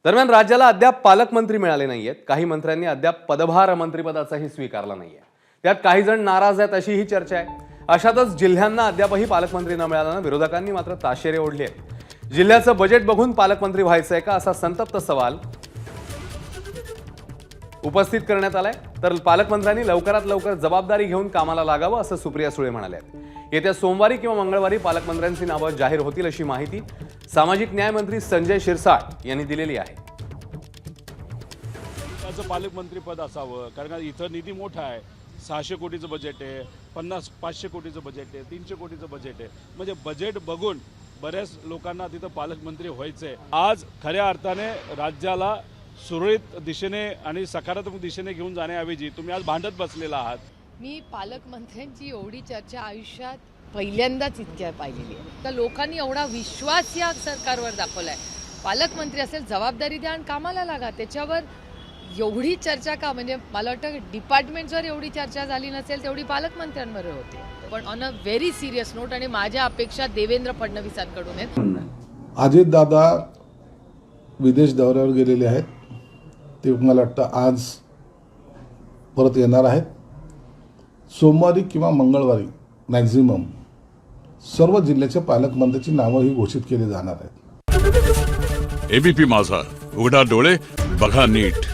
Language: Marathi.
दरम्यान राज्याला अद्याप पालकमंत्री मिळाले नाहीयेत। काही मंत्र्यांनी अद्याप पदभार मंत्रिपदाचाही स्वीकारला नाहीये। त्यात काही जण नाराज आहेत अशी ही चर्चा आहे। अशातच जिल्ह्यांना अद्यापही पालकमंत्री न मिळाल्याने विरोधकांनी मात्र ताशेरे ओढले आहेत। जिल्ह्याचं बजेट बघून पालकमंत्री व्हायचंय का असा संतप्त सवाल उपस्थित करण्यात आलाय। तर पालकमंत्र्यांनी लवकरात लवकर जबाबदारी घेऊन कामाला लागावं असं सुप्रिया सुळे म्हणाल्या। येत्या सोमवारी किंवा मंगळवारी पालकमंत्र्यांची नावं जाहीर होतील अशी माहिती सामाजिक न्याय मंत्री संजय शिरसाट यांनी दिलेली आहे। पालकमंत्री पद असावं, कारण इथं निधी मोठा आहे। 600 कोटीचं बजेट आहे, 500 कोटीचं बजेट आहे, 300 कोटीचं बजेट आहे। म्हणजे बजेट बघून बऱ्याच लोकांना तिथं पालकमंत्री व्हायचंय। आज खऱ्या अर्थाने राज्याला सुरळीत दिशेने आणि सकारात्मक दिशेने घेऊन जाण्याऐवजी तुम्ही आज भांडत बसलेला आहात। मी पालकमंत्र्यांची एवढी चर्चा आयुष्यात पहिल्यांदाच इतक्या पाहिलेली आहे। तर लोकांनी एवढा विश्वास या सरकारवर दाखवलाय। पालकमंत्री असेल, जबाबदारी द्या आणि कामाला लागा। त्याच्यावर एवढी चर्चा का? म्हणजे मला वाटतं डिपार्टमेंटवर एवढी चर्चा झाली नसेल तेवढी पालकमंत्र्यांवर होते। पण on a very serious note आणि माझ्या अपेक्षा देवेंद्र फडणवीसांकडून आहेत। अजित दादा विदेश दौऱ्यावर गेलेले आहेत। ते मला वाटतं आज परत येणार आहेत। सोमवारी किंवा मंगळवारी मॅक्झिमम सर्व जिल्ह्याच्या पालकमंत्र्यांची नावं ही घोषित केली जाणार आहेत। एबीपी माझा, उघडा डोळे बघा नीट।